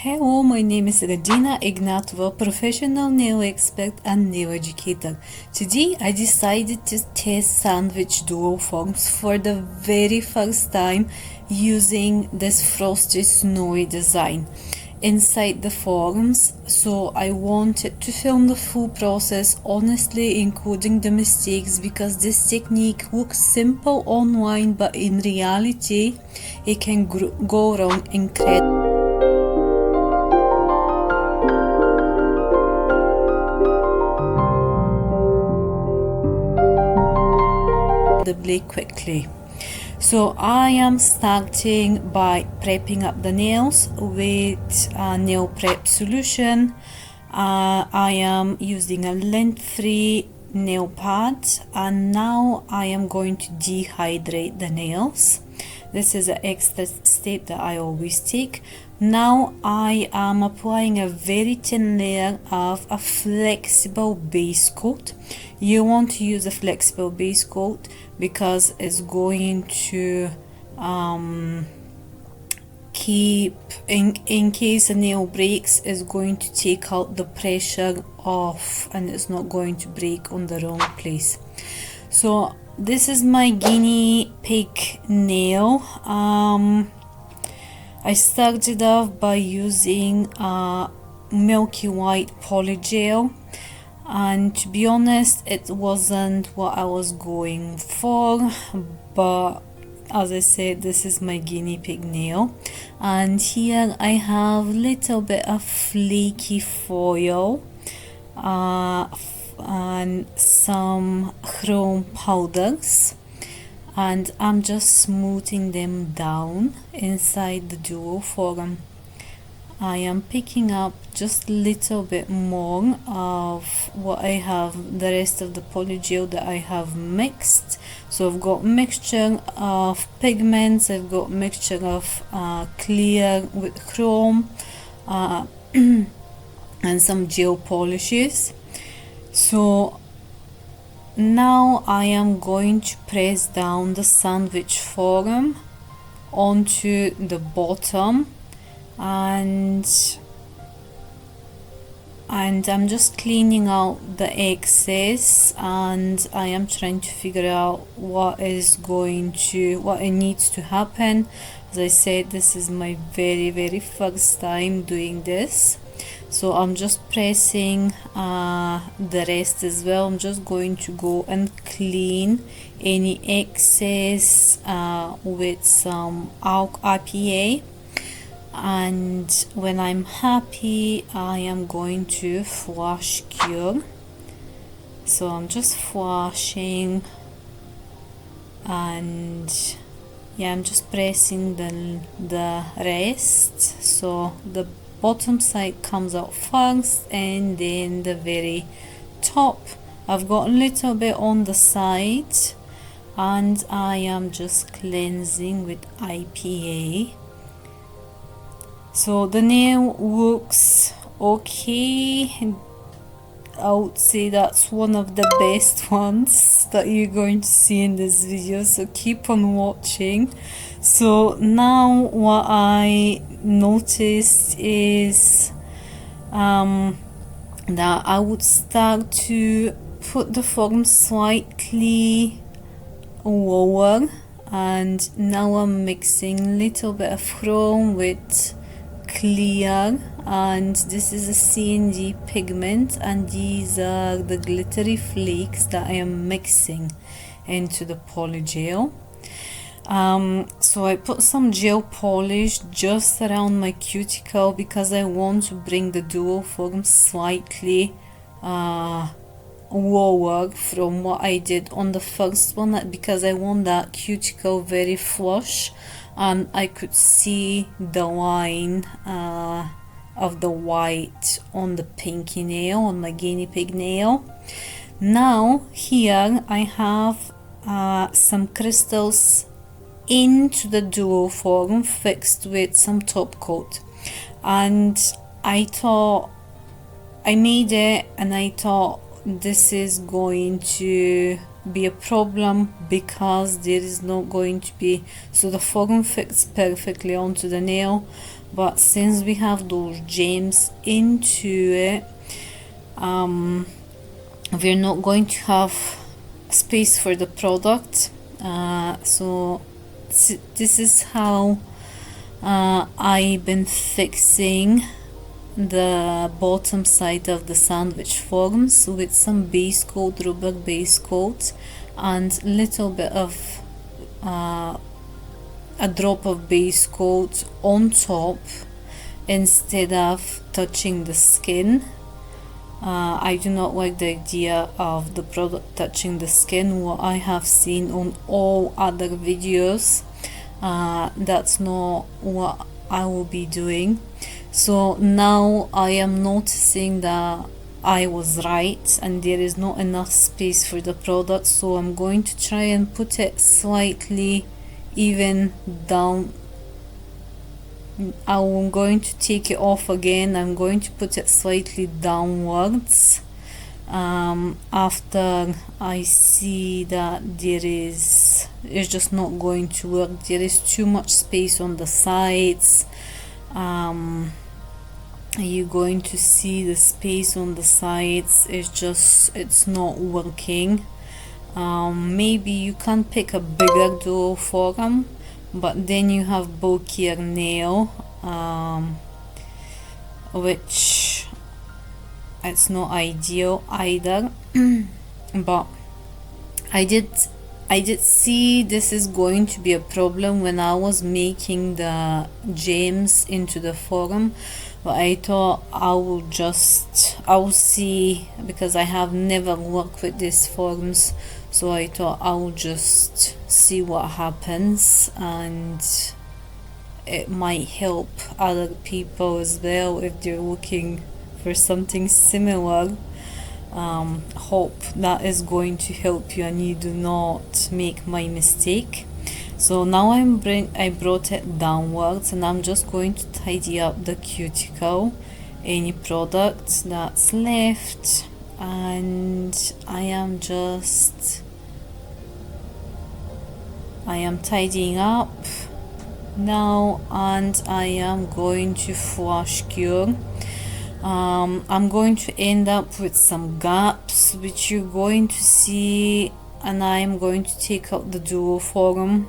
Hello, my name is Radina Ignatova, professional nail expert and nail educator. Today I decided to test sandwich dual forms for the very first time using this frosty snowy design inside the forms. So I wanted to film the full process honestly, including the mistakes, because this technique looks simple online, but in reality it can go wrong incredibly quickly. So I am starting by prepping up the nails with a nail prep solution. I am using a lint-free nail pad, and now I am going to dehydrate the nails. This is an extra step that I always take. Now I am applying a very thin layer of a flexible base coat. You want to use a flexible base coat because it's going to keep, in case a nail breaks, is going to take out the pressure off and it's not going to break on the wrong place. So this is my guinea pig nail. I started off by using a milky white polygel, and to be honest, it wasn't what I was going for, but as I said, this is my guinea pig nail. And here I have a little bit of flaky foil and some chrome powders, and I'm just smoothing them down inside the dual form. I am picking up just a little bit more of what I have, the rest of the polygel that I have mixed. So I've got mixture of pigments, I've got mixture of clear with chrome and some gel polishes. So now I am going to press down the sandwich form onto the bottom, and I'm just cleaning out the excess, and I am trying to figure out what it needs to happen. As I said, this is my very first time doing this, so I'm just pressing the rest as well. I'm just going to go and clean any excess with some IPA, and when I'm happy, I am going to flush cure. So I'm just flushing, and yeah, I'm just pressing the rest, so the bottom side comes out first and then the very top. I've got a little bit on the side, and I am just cleansing with IPA. So the nail looks okay. I would say that's one of the best ones that you're going to see in this video, so keep on watching. So now what I noticed is that I would start to put the form slightly lower, and now I'm mixing a little bit of chrome with clear, and this is a CNG pigment, and these are the glittery flakes that I am mixing into the polygel. So I put some gel polish just around my cuticle because I want to bring the dual form slightly lower from what I did on the first one, because I want that cuticle very flush, and I could see the line of the white on the pinky nail, on my guinea pig nail. Now here I have some crystals into the dual form fixed with some top coat, and I thought, I made it and I thought this is going to be a problem because there is not going to be, so the foam fits perfectly onto the nail, but since we have those gems into it, we're not going to have space for the product. So this is how I've been fixing the bottom side of the sandwich forms with some base coat, rubber base coat, and little bit of a drop of base coat on top instead of touching the skin. I do not like the idea of the product touching the skin. What I have seen on all other videos, that's not what I will be doing. So now I am noticing that I was right and there is not enough space for the product, so I'm going to try and put it slightly even down. I'm going to take it off again. I'm going to put it slightly downwards after I see that it's just not going to work. There is too much space on the sides. You're going to see the space on the sides. It's not working. Maybe you can pick a bigger duo forum, but then you have bulkier nail, which it's not ideal either. But I did see this is going to be a problem when I was making the gems into the forum, but I thought I will see, because I have never worked with these forums, so I thought I will just see what happens, and it might help other people as well if they're looking for something similar. Hope that is going to help you and you do not make my mistake. So now I brought it downwards, and I'm just going to tidy up the cuticle, any product that's left, and I am tidying up now, and I am going to flash cure. I'm going to end up with some gaps which you're going to see, and I'm going to take out the duo forum.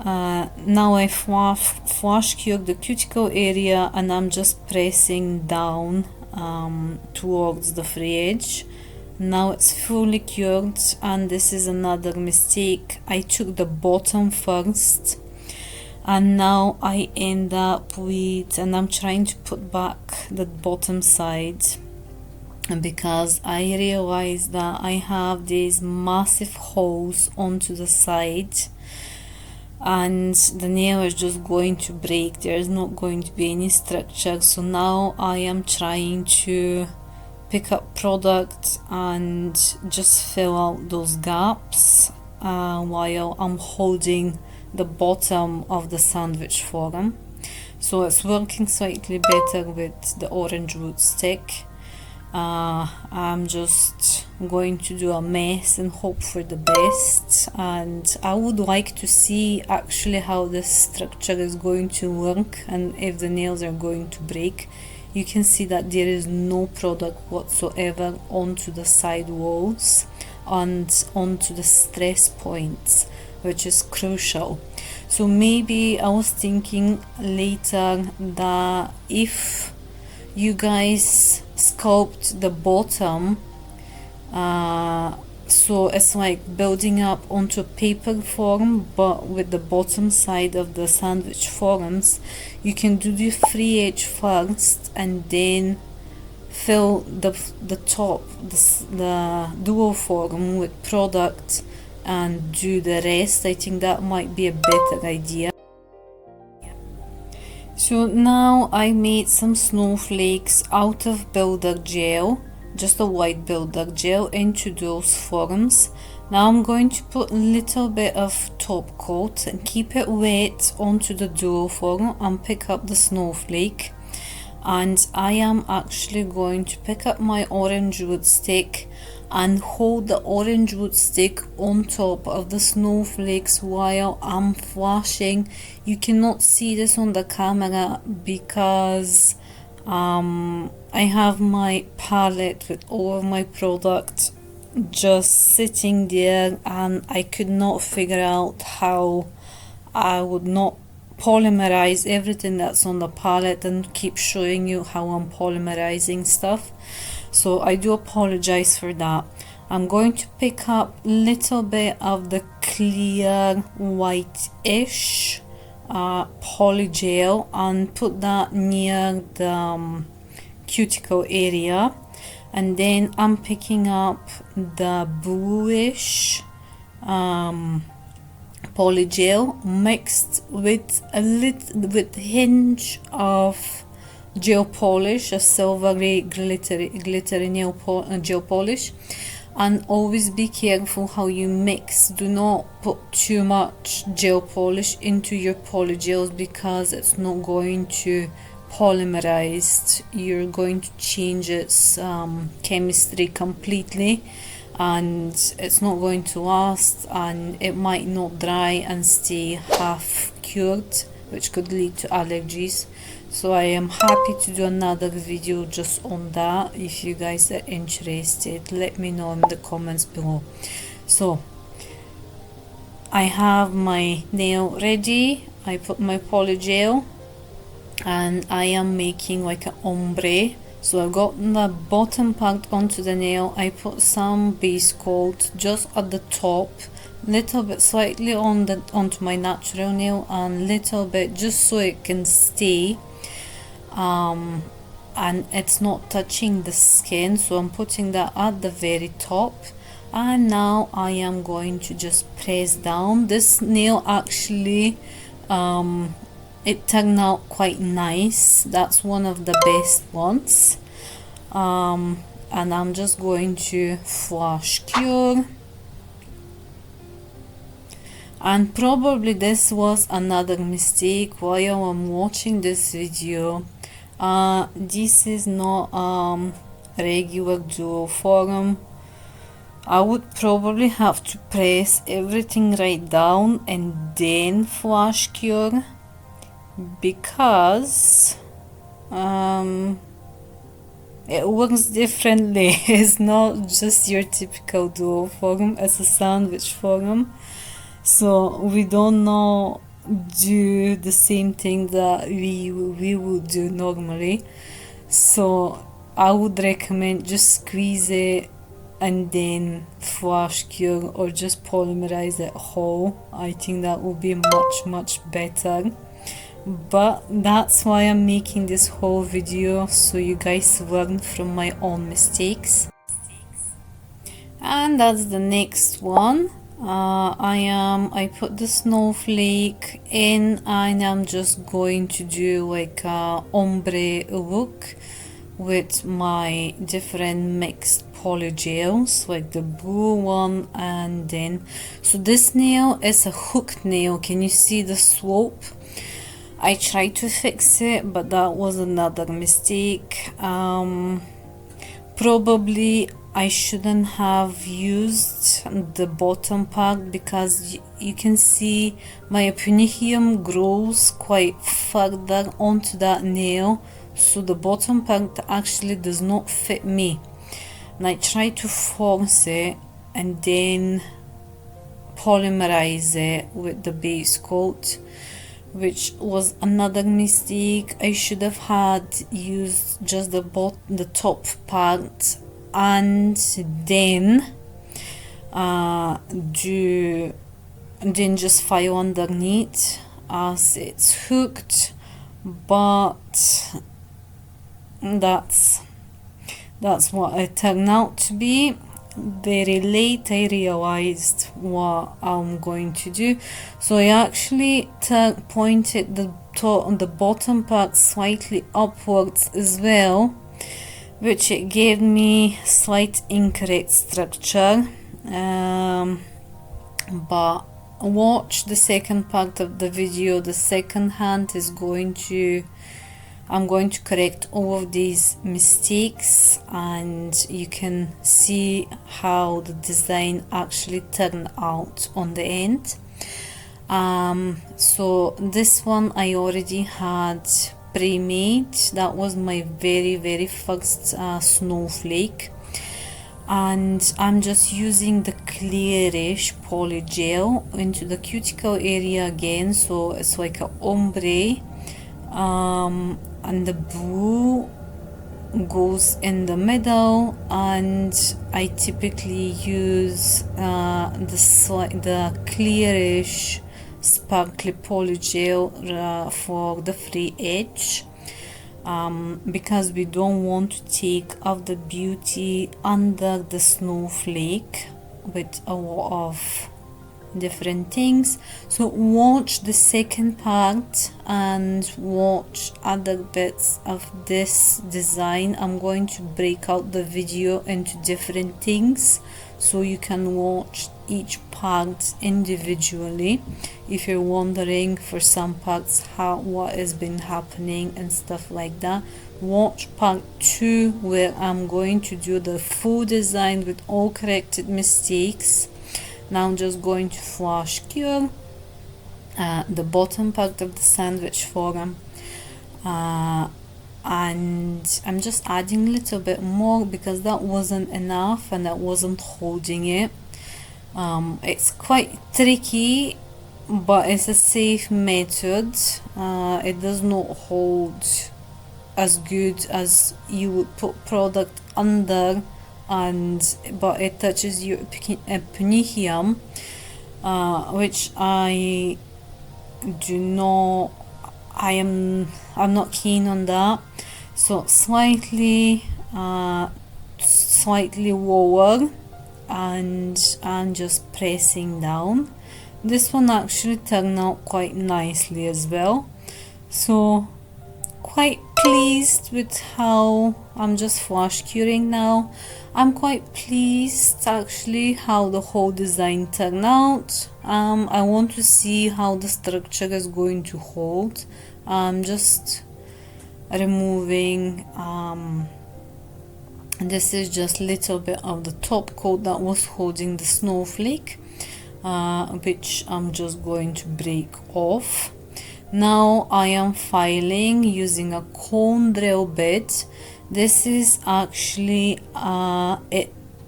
Now I flash cured the cuticle area, and I'm just pressing down towards the free edge. Now it's fully cured, and this is another mistake. I took the bottom first, and now I end up with, and I'm trying to put back the bottom side, because I realized that I have these massive holes onto the side, and the nail is just going to break. There is not going to be any structure. So now I am trying to pick up product and just fill out those gaps while I'm holding the bottom of the sandwich forum. So it's working slightly better with the orange wood stick. I'm just going to do a mess and hope for the best, and I would like to see actually how this structure is going to work and if the nails are going to break. You can see that there is no product whatsoever onto the side walls and onto the stress points, which is crucial. So maybe I was thinking later that if you guys sculpt the bottom, so it's like building up onto a paper form, but with the bottom side of the sandwich forms, you can do the free edge first and then fill the top, the dual form with product and do the rest. I think that might be a better idea. So now I made some snowflakes out of builder gel, just a white builder gel, into those forms. Now I'm going to put a little bit of top coat and keep it wet onto the duo form and pick up the snowflake. and I am actually going to pick up my orange wood stick and hold the orange wood stick on top of the snowflakes while I'm flashing. You cannot see this on the camera because I have my palette with all of my product just sitting there, and I could not figure out how I would not polymerize everything that's on the palette and keep showing you how I'm polymerizing stuff. So I do apologize for that. I'm going to pick up a little bit of the clear white-ish polygel and put that near the cuticle area, and then I'm picking up the bluish polygel mixed with a hinge of gel polish, a silvery glittery gel polish. And always be careful how you mix. Do not put too much gel polish into your polygels because it's not going to polymerize. You're going to change its chemistry completely, and it's not going to last, and it might not dry and stay half cured, which could lead to allergies. So I am happy to do another video just on that. If you guys are interested, let me know in the comments below. So I have my nail ready. I put my polygel and I am making like an ombre. So I got the bottom part onto the nail. I put some base coat just at the top, little bit slightly onto my natural nail, and little bit just so it can stay and it's not touching the skin. So I'm putting that at the very top, and now I am going to just press down. This nail actually it turned out quite nice. That's one of the best ones. And I'm just going to flash cure. And probably this was another mistake while I'm watching this video. This is not regular dual forum. I would probably have to press everything right down and then flash cure, because it works differently. It's not just your typical dual forum, it's a sandwich forum, so we don't know do the same thing that we would do normally. So I would recommend just squeeze it and then flash cure, or just polymerize it whole. I think that would be much better. But that's why I'm making this whole video, so you guys learn from my own mistakes. And that's the next one. I put the snowflake in, and I'm just going to do like a ombre look with my different mixed polygels, like the blue one. And then, so this nail is a hooked nail. Can you see the slope? I tried to fix it, but that was another mistake. Probably I shouldn't have used the bottom part, because you can see my epinicium grows quite further onto that nail, so the bottom part actually does not fit me. And I tried to force it and then polymerize it with the base coat, which was another mistake. I should have had used just the top part and then just file underneath as it's hooked. But that's what it turned out to be. Very late I realized what I'm going to do, so I actually pointed the bottom part slightly upwards as well, which it gave me slight incorrect structure. But watch the second part of the video. The second hand is going to I'm going to correct all of these mistakes, and you can see how the design actually turned out on the end. So this one I already had pre-made. That was my very first snowflake, and I'm just using the clearish polygel into the cuticle area again, so it's like a ombre, and the blue goes in the middle, and I typically use the clearish sparkly polygel for the free edge, because we don't want to take off the beauty under the snowflake with a lot of different things. So watch the second part and watch other bits of this design. I'm going to break out the video into different things so you can watch each part individually if you're wondering for some parts what has been happening and stuff like that. Watch part 2 where I'm going to do the full design with all corrected mistakes. Now I'm just going to flash cure the bottom part of the sandwich form, and I'm just adding a little bit more because that wasn't enough and that wasn't holding it. It's quite tricky, but it's a safe method. It does not hold as good as you would put product under, but it touches your epinecium, which I'm not keen on that. So slightly lower, and I'm just pressing down. This one actually turned out quite nicely as well, so quite pleased with how I'm just flash curing now. I'm quite pleased actually how the whole design turned out. I want to see how the structure is going to hold. I'm just removing this is just a little bit of the top coat that was holding the snowflake, which I'm just going to break off. Now I am filing using a cone drill bit. This is actually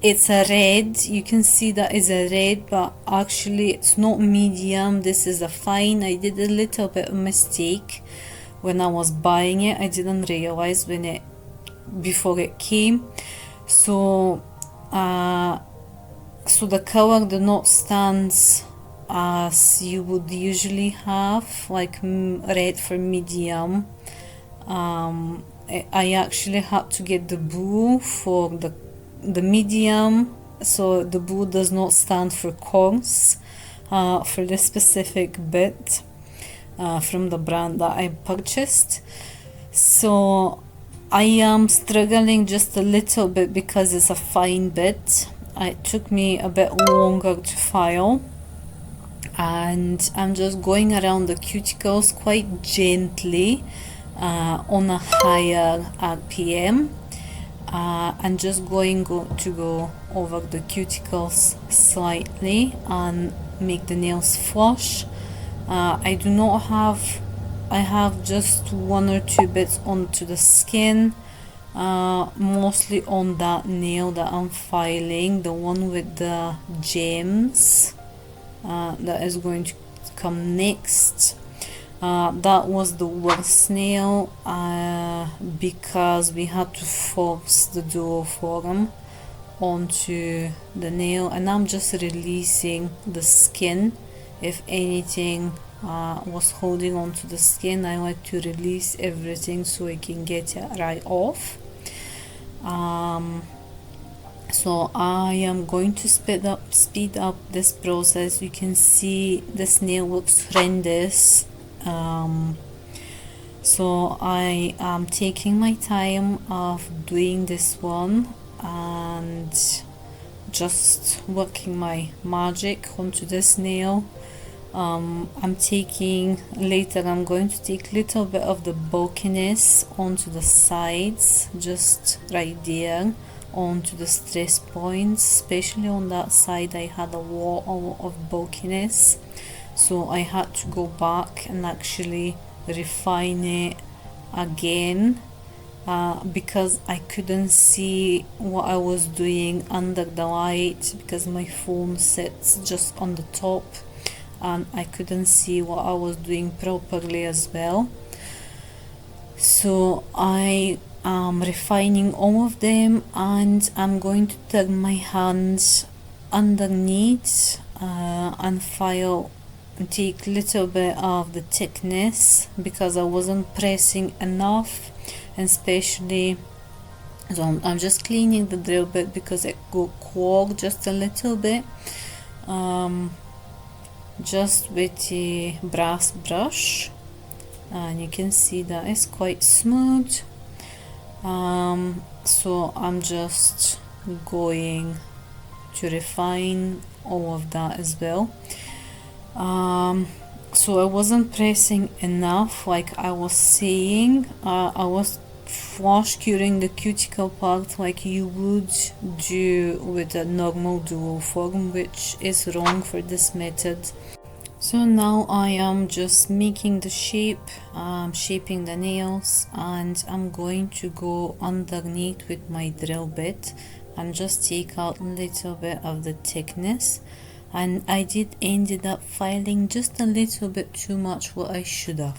it's a red. You can see that is a red, but actually it's not medium. This is a fine. I did a little bit of mistake when I was buying it. I didn't realize before it came. So the color did not stand as you would usually have, like red for medium. I actually had to get the blue for the medium, so the blue does not stand for coarse for this specific bit from the brand that I purchased. So I am struggling just a little bit because it's a fine bit. It took me a bit longer to file, and I'm just going around the cuticles quite gently on a higher RPM, and just going to go over the cuticles slightly and make the nails flush. I have just 1 or 2 bits onto the skin, mostly on that nail that I'm filing, the one with the gems, that is going to come next. That was the worst nail because we had to force the duo form onto the nail, and I'm just releasing the skin. If anything was holding onto the skin, I like to release everything so I can get it right off. So I am going to speed up this process. You can see this nail looks horrendous. So I am taking my time of doing this one and just working my magic onto this nail. I'm taking later, I'm going to take a little bit of the bulkiness onto the sides, just right there onto the stress points, especially on that side I had a wall of bulkiness, so I had to go back and actually refine it again, because I couldn't see what I was doing under the light, because my phone sits just on the top and I couldn't see what I was doing properly as well. So I am refining all of them, and I'm going to turn my hands underneath and file, take a little bit of the thickness because I wasn't pressing enough, and especially, so I'm just cleaning the drill bit because it got clogged just a little bit, just with the brass brush, and you can see that it's quite smooth. So I'm just going to refine all of that as well. So I wasn't pressing enough, like I was saying. I was flush curing the cuticle part like you would do with a normal dual form, which is wrong for this method. So now I am just making the shape, shaping the nails, and I'm going to go underneath with my drill bit and just take out a little bit of the thickness. And I ended up filing just a little bit too much what I should have.